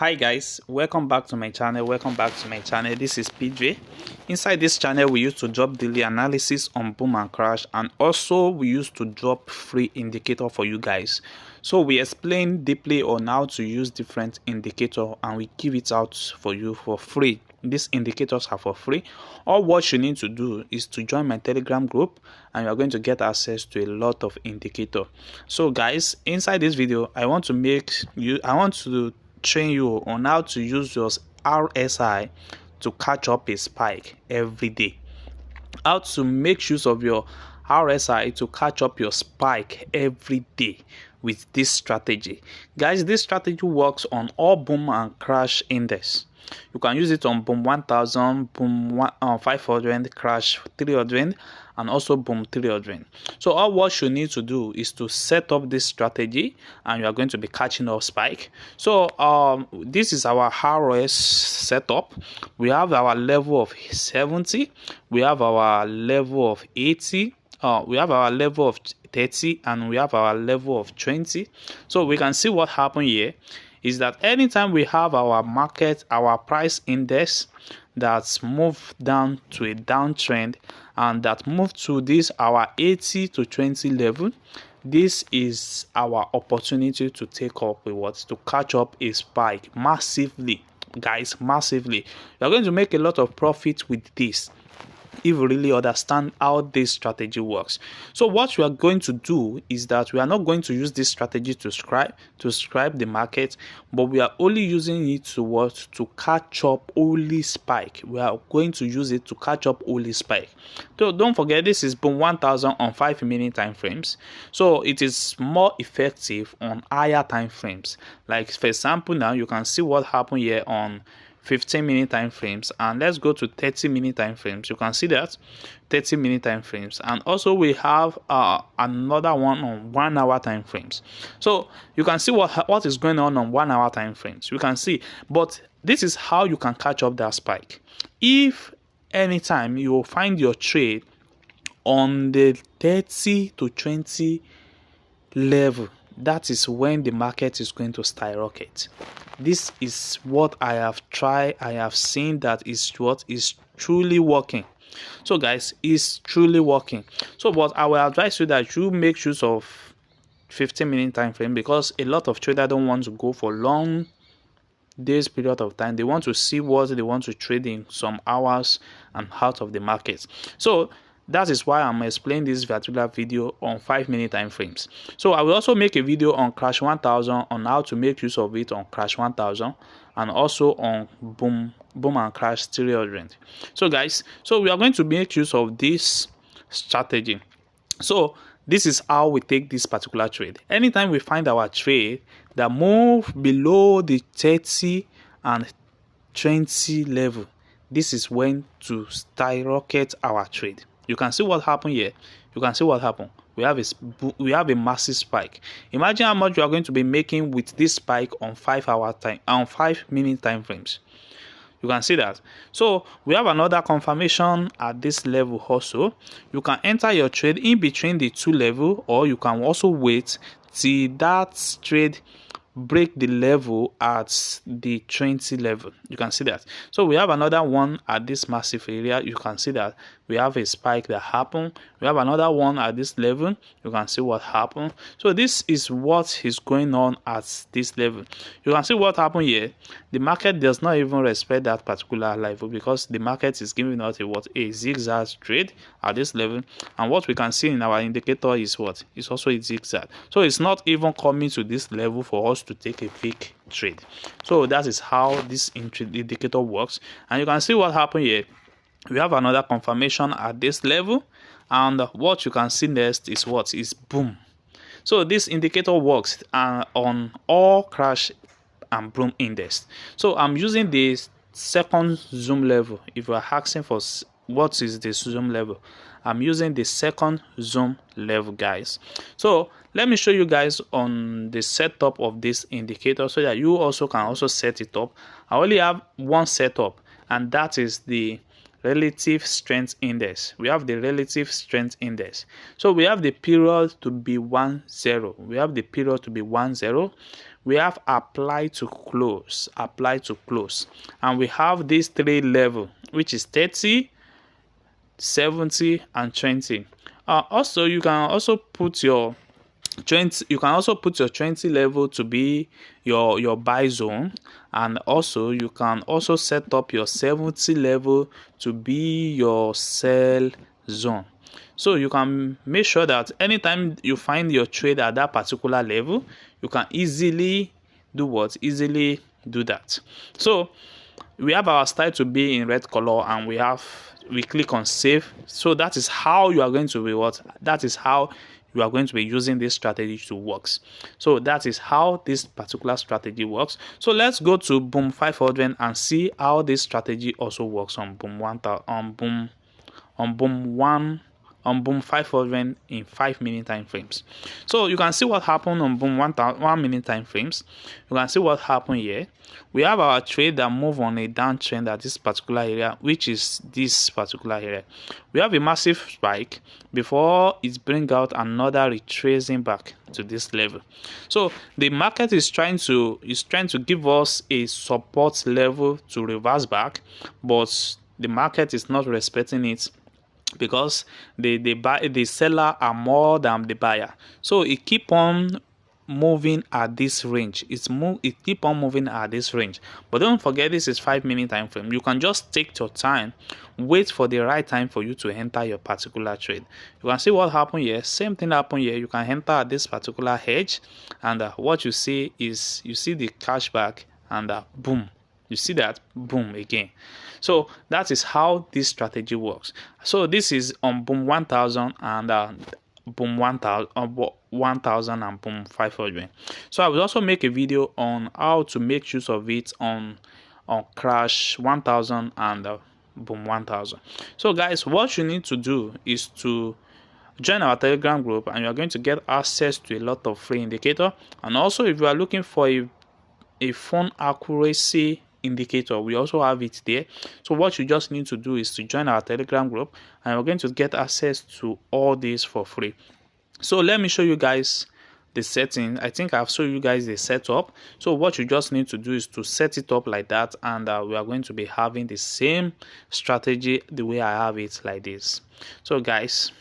Hi guys, welcome back to my channel. This is PJ. Inside this channel we used to drop daily analysis on boom and crash, and also we used to drop free indicator for you guys. So we explain deeply on how to use different indicator and we give it out for you for free. These indicators are for free. All what you need to do is to join my Telegram group and you are going to get access to a lot of indicator. So guys, inside this video I want to train you on how to use your RSI to catch up a spike every day. How to make use of your RSI to catch up your spike every day with this strategy. Guys, this strategy works on all boom and crash index. You can use it on boom 1000, boom 500, crash 300, and also boom 300. So all what you need to do is to set up this strategy and you are going to be catching up spike. So this is our RS setup. We have our level of 70, we have our level of 80, we have our level of 30, and we have our level of 20. So we can see what happened here is that anytime we have our market, our price index that's moved down to a downtrend and that moved to this our 80 to 20 level, this is our opportunity to take up with what? To catch up a spike massively, guys, massively. You're going to make a lot of profit with this if you really understand how this strategy works. So what we are going to do is that we are not going to use this strategy to describe the market, but we are only using it to catch up only spike. We are going to use it to catch up only spike. So don't forget, this is boom 1000 on 5-minute time frames. So it is more effective on higher time frames. Like for example, now you can see what happened here on 15-minute time frames, and let's go to 30-minute time frames. You can see that 30-minute time frames, and also we have another one on 1 hour time frames. So you can see what is going on 1 hour time frames. You can see, but this is how you can catch up that spike. If anytime you will find your trade on the 30 to 20 level, that is when the market is going to skyrocket. This is what I have tried. I have seen that is what is truly working. So guys, it's truly working. So but I will advise you that you make use of 15-minute time frame, because a lot of traders don't want to go for long days period of time. They want to see what they want to trade in some hours and out of the market. So that is why I'm explaining this particular video on 5-minute time frames. So I will also make a video on crash 1000 on how to make use of it on crash 1000, and also on boom and crash 300. So guys, so we are going to make use of this strategy. So this is how we take this particular trade. Anytime we find our trade that move below the 30 and 20 level, this is when to skyrocket our trade. You can see what happened here. You can see what happened. We have a massive spike. Imagine how much you are going to be making with this spike on 5-minute time frames. You can see that. So we have another confirmation at this level also. You can enter your trade in between the two level, or you can also wait till that trade break the level at the 20 level. You can see that. So we have another one at this massive area. You can see that we have a spike that happened. We have another one at this level. You can see what happened. So this is what is going on at this level. You can see what happened here. The market does not even respect that particular level, because the market is giving us a zigzag trade at this level, and what we can see in our indicator is what is also a zigzag. So it's not even coming to this level for us to take a big trade. So that is how this indicator works, and you can see what happened here. We have another confirmation at this level, and what you can see next is what is boom. So this indicator works on all crash and boom index. So I'm using the second zoom level. If you are asking for what is the zoom level, I'm using the second zoom level, guys. So let me show you guys on the setup of this indicator so that you also can set it up. I only have one setup, and that is the relative strength index. We have the relative strength index. So we have the period to be 10. We have the period to be 10. we have apply to close, and we have these three level, which is 30, 70 and 20. Also you can also put your 20, you can also put your 20 level to be your buy zone, and also you can also set up your 70 level to be your sell zone. So you can make sure that anytime you find your trade at that particular level, you can easily do what? Easily do that. So we have our style to be in red color, and we click on save. So that is how you are going to be that is how you are going to be using this strategy to work. So that is how this particular strategy works. So let's go to boom 500 and see how this strategy also works on boom 1000, on boom 500 in 5-minute time frames. So you can see what happened on boom 1 minute time frames. You can see what happened here. We have our trade that move on a downtrend at this particular area, which is this particular area. We have a massive spike before it bring out another retracing back to this level. So the market is trying to give us a support level to reverse back, but the market is not respecting it, because the seller are more than the buyer. So it keep on moving at this range. It keep on moving at this range. But don't forget, this is 5-minute time frame. You can just take your time, wait for the right time for you to enter your particular trade. You can see what happened here. Same thing happened here. You can enter at this particular hedge, and what you see is the cashback, and boom. You see that? Boom again. So that is how this strategy works. So this is on boom 1000 and boom 1000, 1000 and boom 500. So I will also make a video on how to make use of it on crash 1000 and boom 1000. So guys, what you need to do is to join our Telegram group, and you are going to get access to a lot of free indicator. And also, if you are looking for a phone accuracy indicator, we also have it there. So what you just need to do is to join our Telegram group, and we're going to get access to all this for free. So let me show you guys the setting. I think I've shown you guys the setup. So what you just need to do is to set it up like that, and we are going to be having the same strategy the way I have it like this. So guys,